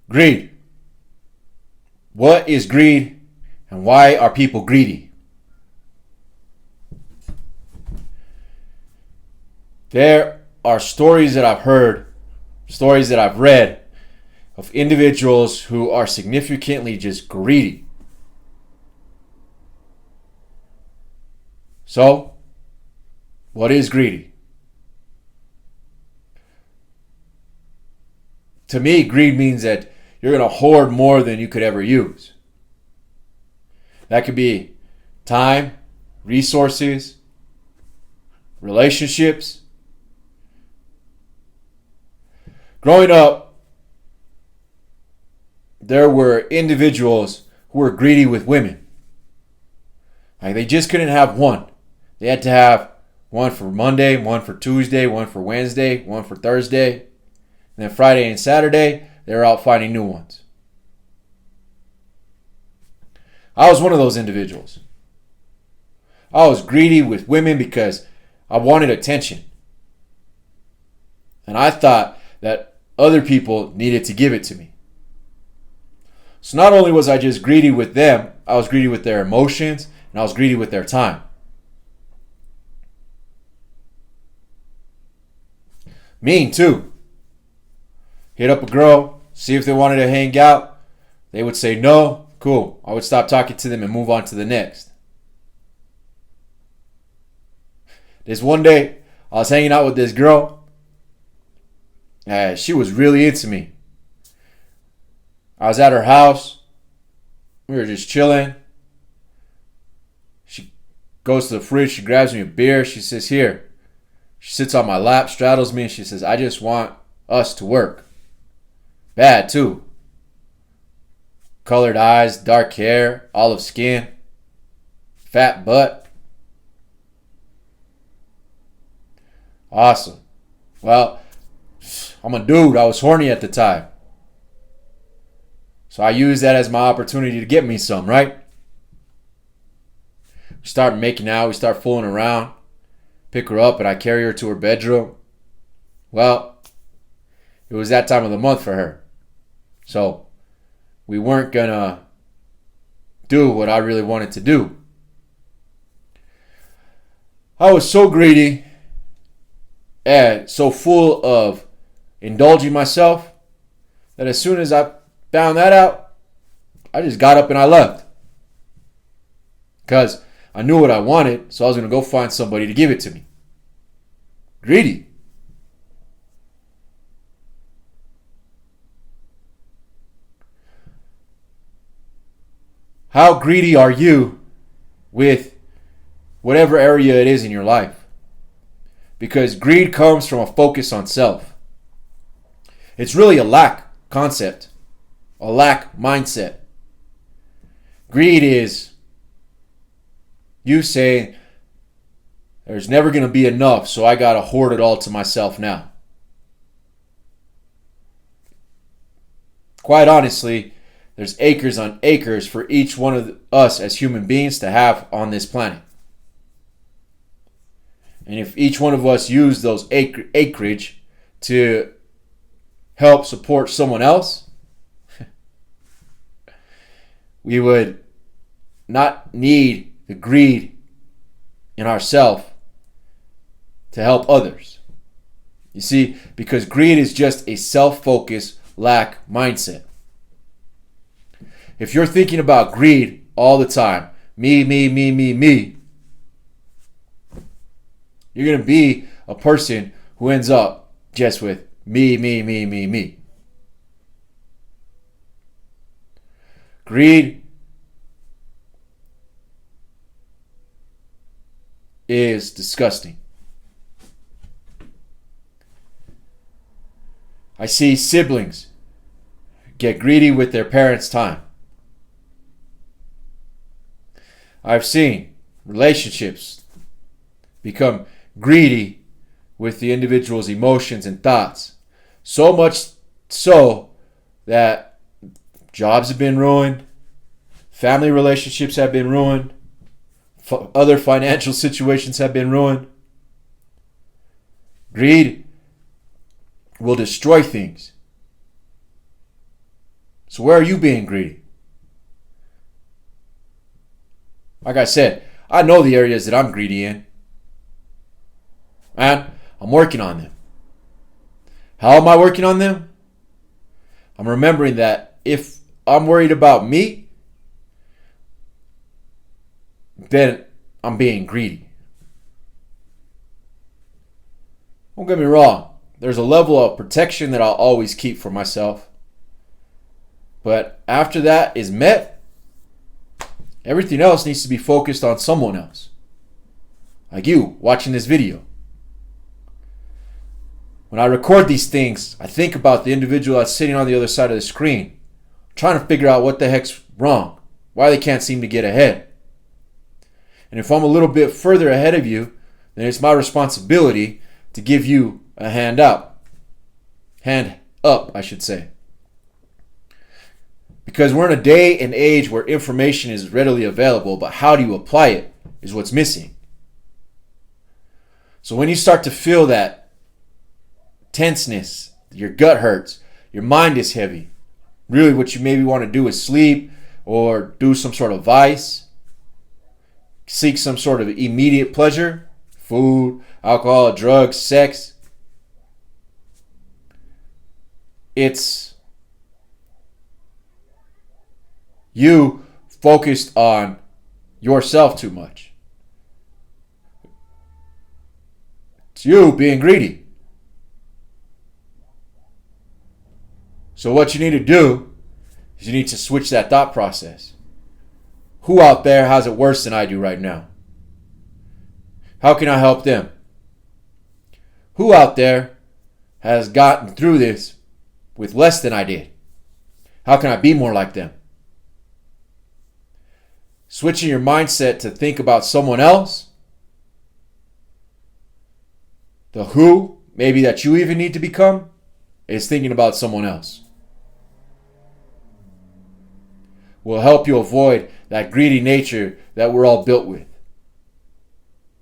Greed. What is greed and why are people greedy? There are stories that I've heard, stories that I've read of individuals who are significantly just greedy. So, what is greedy? To me, greed means that you're going to hoard more than you could ever use. That could be time, resources, relationships. Growing up, there were individuals who were greedy with women. Like they just couldn't have one. They had to have one for Monday, one for Tuesday, one for Wednesday, one for Thursday. And then Friday and Saturday, they were out finding new ones. I was one of those individuals. I was greedy with women because I wanted attention. And I thought that other people needed to give it to me. So not only was I just greedy with them, I was greedy with their emotions and I was greedy with their time. Mean too. Hit up a girl, see if they wanted to hang out. They would say no. Cool. I would stop talking to them and move on to the next. This one day, I was hanging out with this girl. She was really into me. I was at her house. We were just chilling. She goes to the fridge. She grabs me a beer. She says, here. She sits on my lap, straddles me, and she says, I just want us to work. Bad too. Colored eyes, dark hair, olive skin, fat butt. Awesome. Well, I'm a dude. I was horny at the time. So I used that as my opportunity to get me some, right? We start making out. We start fooling around. Pick her up and I carry her to her bedroom. Well, it was that time of the month for her. So we weren't going to do what I really wanted to do. I was so greedy and so full of indulging myself that as soon as I found that out, I just got up and I left. Because I knew what I wanted, so I was going to go find somebody to give it to me. Greedy. How greedy are you with whatever area it is in your life? Because greed comes from a focus on self. It's really a lack concept, a lack mindset. Greed is you saying, there's never going to be enough, so I got to hoard it all to myself now. Quite honestly, there's acres on acres for each one of us as human beings to have on this planet. And if each one of us used those acreage to help support someone else, we would not need the greed in ourselves to help others. You see, because greed is just a self-focused lack mindset. If you're thinking about greed all the time, me, you're going to be a person who ends up just with me. Greed is disgusting. I see siblings get greedy with their parents' time. I've seen relationships become greedy with the individual's emotions and thoughts. So much so that jobs have been ruined, family relationships have been ruined, other financial situations have been ruined. Greed will destroy things. So where are you being greedy? Like I said, I know the areas that I'm greedy in. And I'm working on them. How am I working on them? I'm remembering that if I'm worried about me, then I'm being greedy. Don't get me wrong. There's a level of protection that I'll always keep for myself. But after that is met, everything else needs to be focused on someone else. Like you watching this video. When I record these things, I think about the individual that's sitting on the other side of the screen, trying to figure out what the heck's wrong, why they can't seem to get ahead. And if I'm a little bit further ahead of you, then it's my responsibility to give you a hand up. Hand up, I should say. Because we're in a day and age where information is readily available, but how do you apply it is what's missing. So when you start to feel that tenseness, your gut hurts, your mind is heavy, really what you maybe want to do is sleep or do some sort of vice, seek some sort of immediate pleasure, food, alcohol, drugs, sex. It's you focused on yourself too much. It's you being greedy. So what you need to do is you need to switch that thought process. Who out there has it worse than I do right now? How can I help them? Who out there has gotten through this with less than I did? How can I be more like them? Switching your mindset to think about someone else, the who maybe that you even need to become, is thinking about someone else. Will help you avoid that greedy nature that we're all built with.